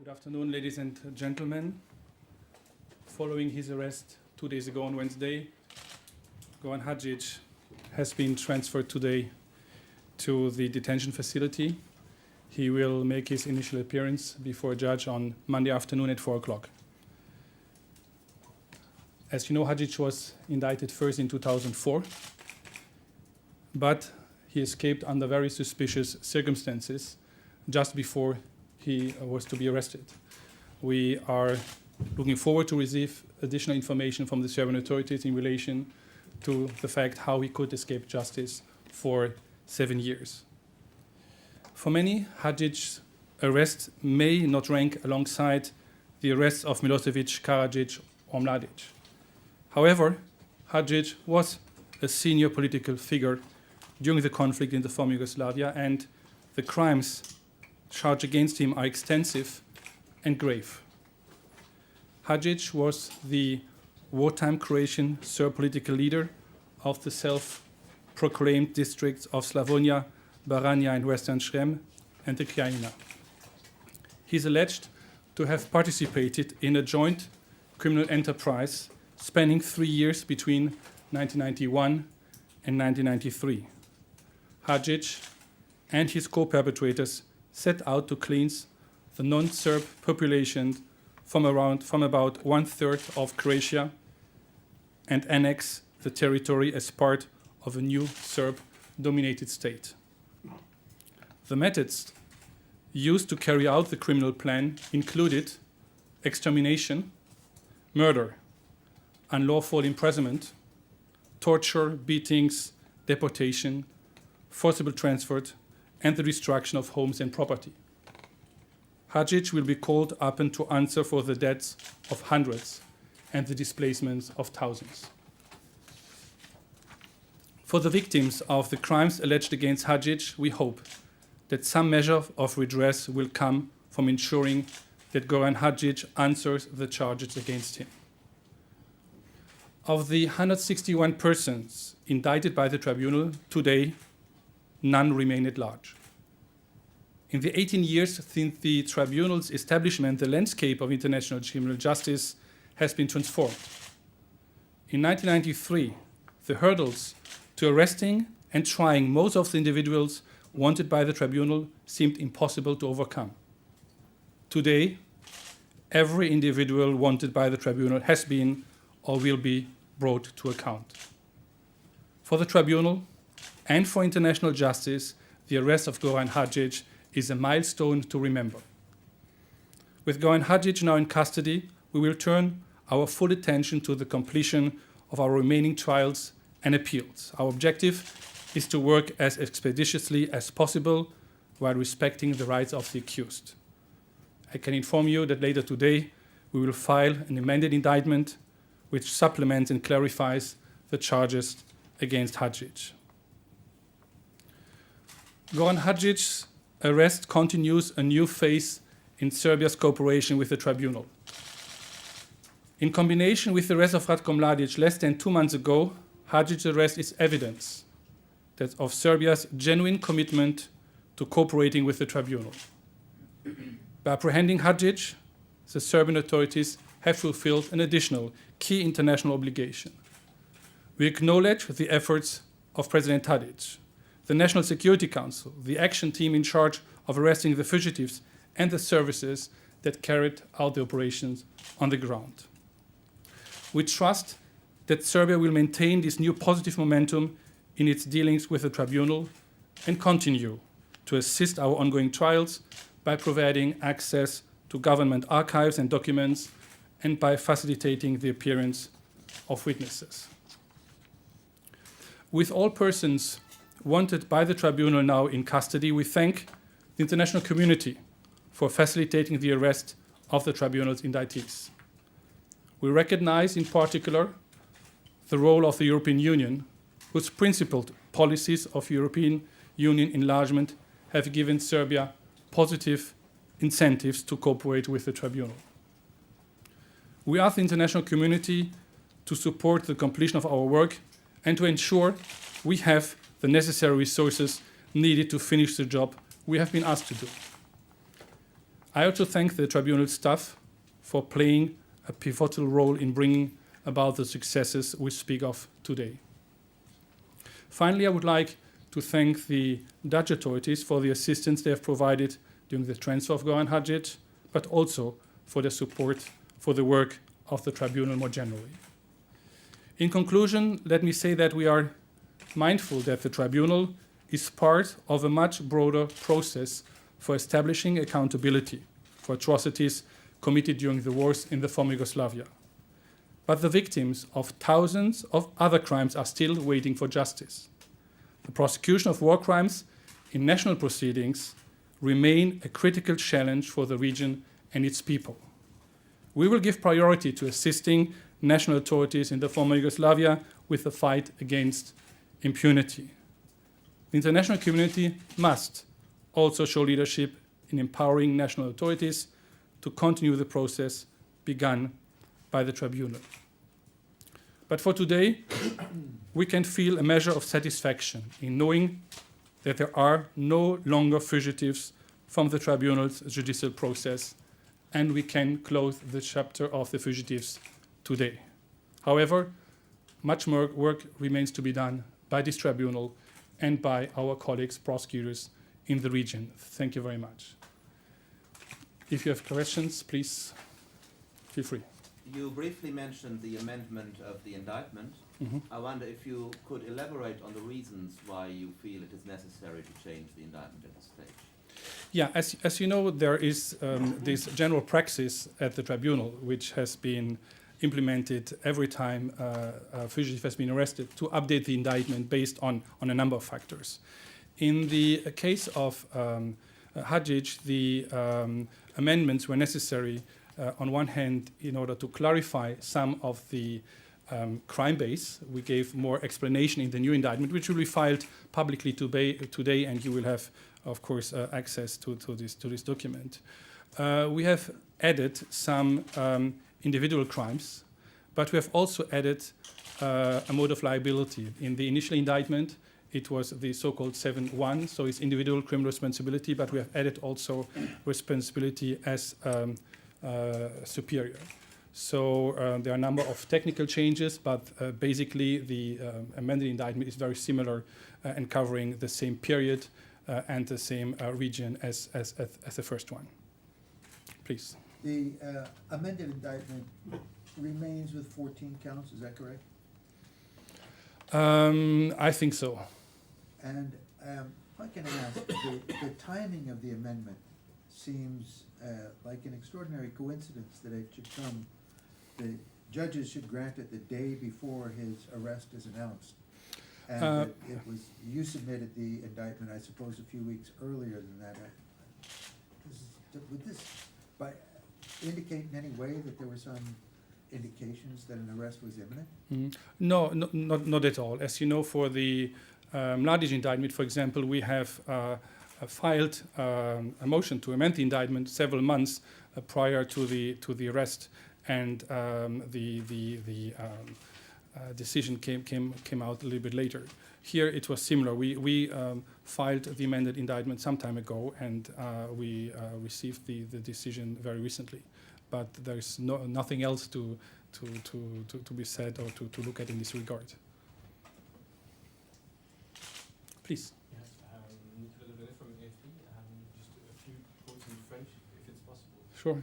afternoon, ladies and gentlemen. Following his arrest 2 days ago on Wednesday, Goran Hadzic has been transferred today to the detention facility. He will make his initial appearance before a judge on Monday afternoon at 4 o'clock. As you know, Hadzic was indicted first in 2004, but he escaped under very suspicious circumstances just before he was to be arrested. We are looking forward to receive additional information from the Serbian authorities in relation to the fact how he could escape justice for 7 years. For many, Hadzic's arrest may not rank alongside the arrests of Milosevic, Karadzic, or Mladic. However, Hadzic was a senior political figure during the conflict in the former Yugoslavia, and the crimes charged against him are extensive and grave. Hadzic was the wartime Croatian Serb political leader of the self-proclaimed districts of Slavonia, Baranja, and Western Srem, and the Krajina. He is alleged to have participated in a joint criminal enterprise spanning 3 years between 1991 and 1993. Hadzic and his co-perpetrators set out to cleanse the non-Serb population from about 1/3 of Croatia and annex the territory as part of a new Serb-dominated state. The methods used to carry out the criminal plan included extermination, murder, unlawful imprisonment, torture, beatings, deportation, forcible transfer, and the destruction of homes and property. Hadzic will be called upon to answer for the deaths of hundreds and the displacements of thousands. For the victims of the crimes alleged against Hadzic, we hope that some measure of redress will come from ensuring that Goran Hadzic answers the charges against him. Of the 161 persons indicted by the tribunal today, none remain at large. In the 18 years since the tribunal's establishment, the landscape of international criminal justice has been transformed. In 1993, the hurdles to arresting and trying most of the individuals wanted by the tribunal seemed impossible to overcome. Today, every individual wanted by the tribunal has been or will be brought to account. For the tribunal and for international justice, the arrest of Goran Hadzic is a milestone to remember. With Goran Hadzic now in custody, we will turn our full attention to the completion of our remaining trials and appeals. Our objective is to work as expeditiously as possible while respecting the rights of the accused. I can inform you that later today we will file an amended indictment which supplements and clarifies the charges against Hadzic. Goran Hadzic's arrest continues a new phase in Serbia's cooperation with the tribunal. In combination with the arrest of Ratko Mladic less than 2 months ago, Hadzic's arrest is evidence of Serbia's genuine commitment to cooperating with the tribunal. By apprehending Hadzic, the Serbian authorities have fulfilled an additional key international obligation. We acknowledge the efforts of President Tadic, the National Security Council, the action team in charge of arresting the fugitives, and the services that carried out the operations on the ground. We trust that Serbia will maintain this new positive momentum in its dealings with the tribunal and continue to assist our ongoing trials by providing access to government archives and documents and by facilitating the appearance of witnesses. With all persons wanted by the tribunal now in custody, we thank the international community for facilitating the arrest of the tribunal's indictees. We recognize in particular the role of the European Union, whose principled policies of European Union enlargement have given Serbia positive incentives to cooperate with the tribunal. We ask the international community to support the completion of our work and to ensure we have the necessary resources needed to finish the job we have been asked to do. I also thank the tribunal staff for playing a pivotal role in bringing about the successes we speak of today. Finally, I would like to thank the Dutch authorities for the assistance they have provided during the transfer of Goran Hadzic, but also for their support for the work of the tribunal more generally. In conclusion, let me say that we are mindful that the tribunal is part of a much broader process for establishing accountability for atrocities committed during the wars in the former Yugoslavia. But the victims of thousands of other crimes are still waiting for justice. The prosecution of war crimes in national proceedings remain a critical challenge for the region and its people. We will give priority to assisting national authorities in the former Yugoslavia with the fight against impunity. The international community must also show leadership in empowering national authorities to continue the process begun by the tribunal. But for today, we can feel a measure of satisfaction in knowing that there are no longer fugitives from the tribunal's judicial process, and we can close the chapter of the fugitives today. However, much more work remains to be done by this tribunal and by our colleagues, prosecutors in the region. Thank you very much. If you have questions, please feel free. You briefly mentioned the amendment of the indictment. I wonder if you could elaborate on the reasons why you feel it is necessary to change the indictment at this stage. Yeah, as you know, there is this general praxis at the tribunal, which has been implemented every time a fugitive has been arrested, to update the indictment based on a number of factors. In the case of Hadzic, the amendments were necessary on one hand in order to clarify some of the crime base. We gave more explanation in the new indictment, which will be filed publicly today, and you will have, of course, access to this document. We have added some individual crimes, but we have also added a mode of liability. In the initial indictment, it was the so-called 7-1, so it's individual criminal responsibility, but we have added also responsibility as superior. So there are a number of technical changes, but basically the amended indictment is very similar and covering the same period and the same region as the first one. Please. The amended indictment remains with 14 counts, is that correct? I think so. And I can ask, the timing of the amendment seems like an extraordinary coincidence that it should come. The judges should grant it the day before his arrest is announced. And that it was, you submitted the indictment, I suppose, a few weeks earlier than that. Would this indicate in any way that there were some indications that an arrest was imminent? No, not at all. As you know, for the Mladic indictment, for example, we have filed a motion to amend the indictment several months prior to the arrest, and the decision came out a little bit later. Here it was similar. We filed the amended indictment some time ago, and we received the decision very recently. But there is nothing else to be said or to look at in this regard. Please. Yes, Nicolas Levelet from AFP. Just a few quotes in French, if it's possible. Sure.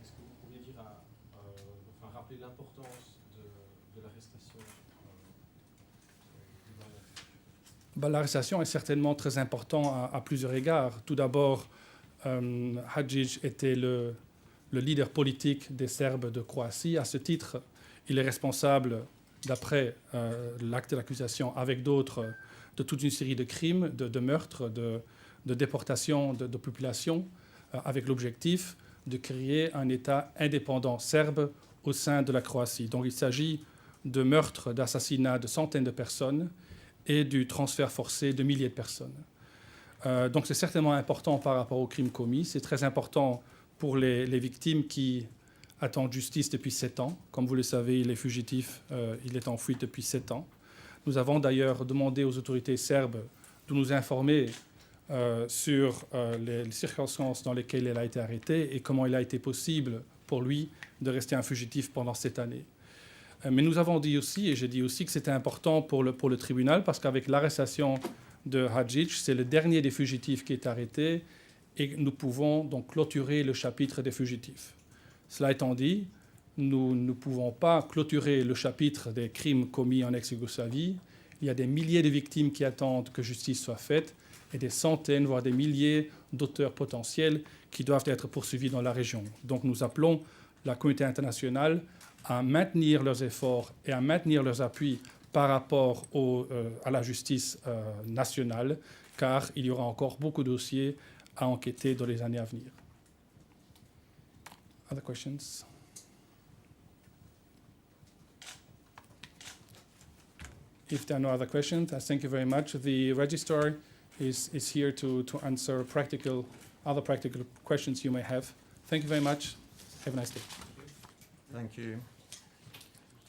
Est-ce que vous pourriez dire rappeler l'importance de l'arrestation L'arrestation est certainement très importante à plusieurs égards. Tout d'abord, Hadzic était le leader politique des Serbes de Croatie. À ce titre, il est responsable, d'après l'acte de l'accusation, avec d'autres, de toute une série de crimes, de meurtres, de déportations de populations, avec l'objectif de créer un État indépendant serbe au sein de la Croatie. Donc il s'agit de meurtres, d'assassinats de centaines de personnes et du transfert forcé de milliers de personnes. Donc c'est certainement important par rapport aux crimes commis. C'est très important pour les victimes qui attendent justice depuis 7 ans. Comme vous le savez, il est fugitif, il est en fuite depuis 7 ans. Nous avons d'ailleurs demandé aux autorités serbes de nous informer sur les circonstances dans lesquelles il a été arrêté et comment il a été possible pour lui de rester un fugitif pendant cette année. Mais nous avons dit aussi, et j'ai dit aussi, que c'était important pour le tribunal, parce qu'avec l'arrestation de Hadzic, c'est le dernier des fugitifs qui est arrêté, et nous pouvons donc clôturer le chapitre des fugitifs. Cela étant dit, nous ne pouvons pas clôturer le chapitre des crimes commis en ex-Yougoslavie. Il y a des milliers de victimes qui attendent que justice soit faite, et des centaines, voire des milliers d'auteurs potentiels qui doivent être poursuivis dans la région. Donc nous appelons la communauté internationale à maintenir leurs efforts et à maintenir leurs appuis par rapport à la justice nationale, car il y aura encore beaucoup de dossiers à enquêter dans les années à venir. Other questions? If there are no other questions, I thank you very much. The registrar is here to answer other practical questions you may have. Thank you very much. Have a nice day. Thank you.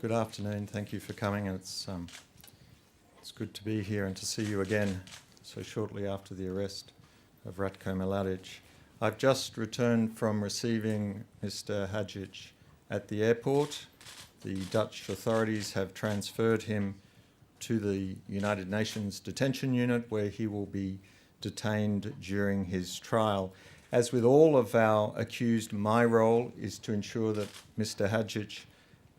Good afternoon. Thank you for coming. It's good to be here and to see you again so shortly after the arrest of Ratko Mladic. I've just returned from receiving Mr. Hadzic at the airport. The Dutch authorities have transferred him to the United Nations detention unit, where he will be detained during his trial. As with all of our accused, my role is to ensure that Mr. Hadzic,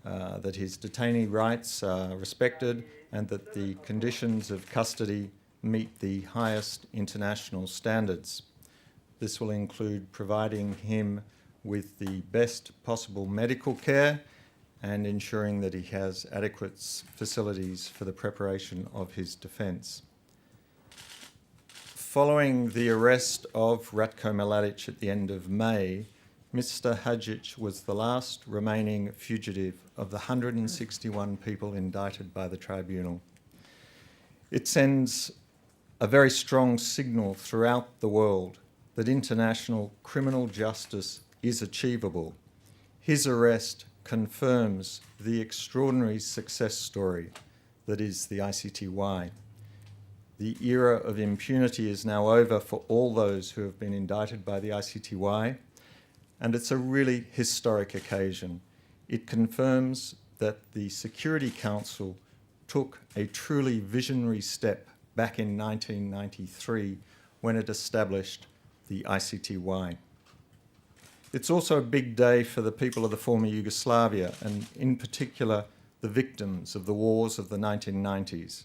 that his detainee rights are respected and that the conditions of custody meet the highest international standards. This will include providing him with the best possible medical care and ensuring that he has adequate facilities for the preparation of his defence. Following the arrest of Ratko Mladic at the end of May, Mr. Hadzic was the last remaining fugitive of the 161 people indicted by the tribunal. It sends a very strong signal throughout the world that international criminal justice is achievable. His arrest confirms the extraordinary success story that is the ICTY. The era of impunity is now over for all those who have been indicted by the ICTY, and it's a really historic occasion. It confirms that the Security Council took a truly visionary step back in 1993 when it established the ICTY. It's also a big day for the people of the former Yugoslavia, and in particular the victims of the wars of the 1990s.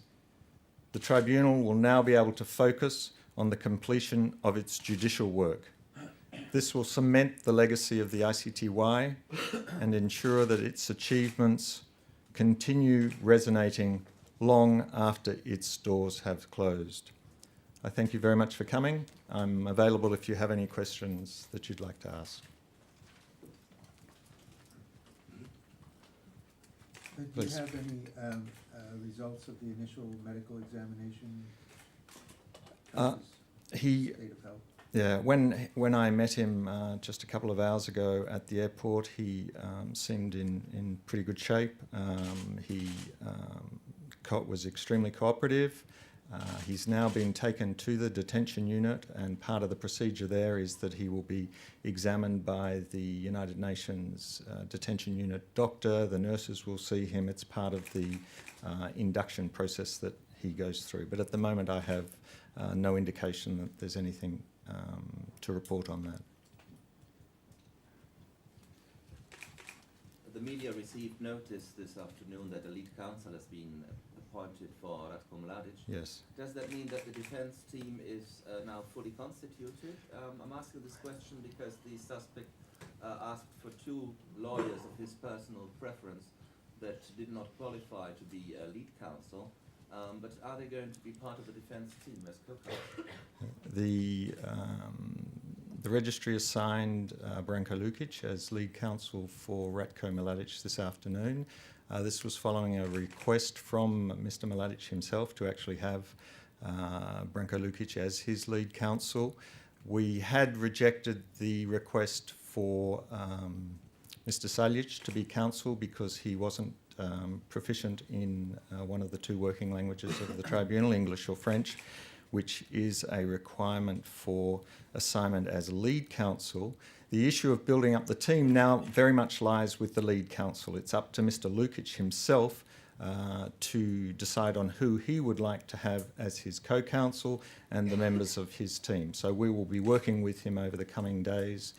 The tribunal will now be able to focus on the completion of its judicial work. This will cement the legacy of the ICTY and ensure that its achievements continue resonating long after its doors have closed. I thank you very much for coming. I'm available if you have any questions that you'd like to ask. Do you Please. have any results of the initial medical examination? He, State of health? yeah, when I met him just a couple of hours ago at the airport, he seemed in pretty good shape. He was extremely cooperative. He's now been taken to the detention unit, and part of the procedure there is that he will be examined by the United Nations detention unit doctor. The nurses will see him. It's part of the induction process that he goes through. But at the moment I have no indication that there's anything to report on that. The media received notice this afternoon that a lead counsel has been appointed for Ratko Mladic. Yes. Does that mean that the defense team is now fully constituted? I'm asking this question because the suspect asked for two lawyers of his personal preference that did not qualify to be a lead counsel. But are they going to be part of the defense team as co-counsel? The registry assigned Branko Lukic as lead counsel for Ratko Mladic this afternoon. This was following a request from Mr. Mladic himself to actually have Branko Lukic as his lead counsel. We had rejected the request for Mr. Saljic to be counsel because he wasn't proficient in one of the two working languages of the tribunal, English or French. which is a requirement for assignment as lead counsel. The issue of building up the team now very much lies with the lead counsel. It's up to Mr. Lukic himself to decide on who he would like to have as his co-counsel and the members of his team. So we will be working with him over the coming days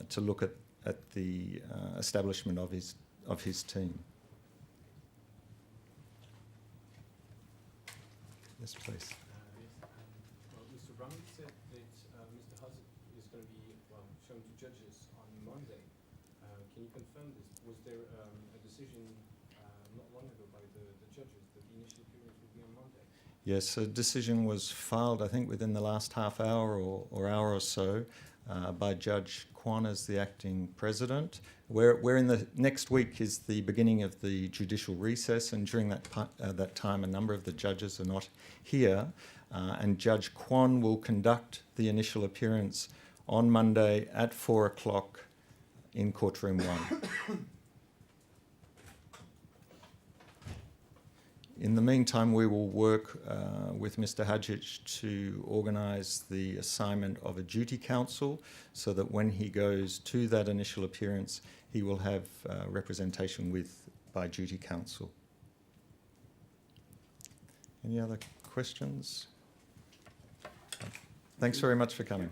to look at the establishment of his team. Yes, please. Well, Mr. Brammertz said that Mr. Hadzic is going to be shown to judges on Monday. Can you confirm this? Was there a decision not long ago by the judges that the initial appearance would be on Monday? Yes, a decision was filed, I think, within the last half hour or hour or so by Judge Kwan as the acting president. We're in the next week is the beginning of the judicial recess, and during that time, a number of the judges are not here, and Judge Kwan will conduct the initial appearance on Monday at 4 o'clock in courtroom 1. In the meantime, we will work with Mr. Hadzic to organise the assignment of a duty counsel so that when he goes to that initial appearance, he will have representation by duty counsel. Any other questions? Thanks very much for coming.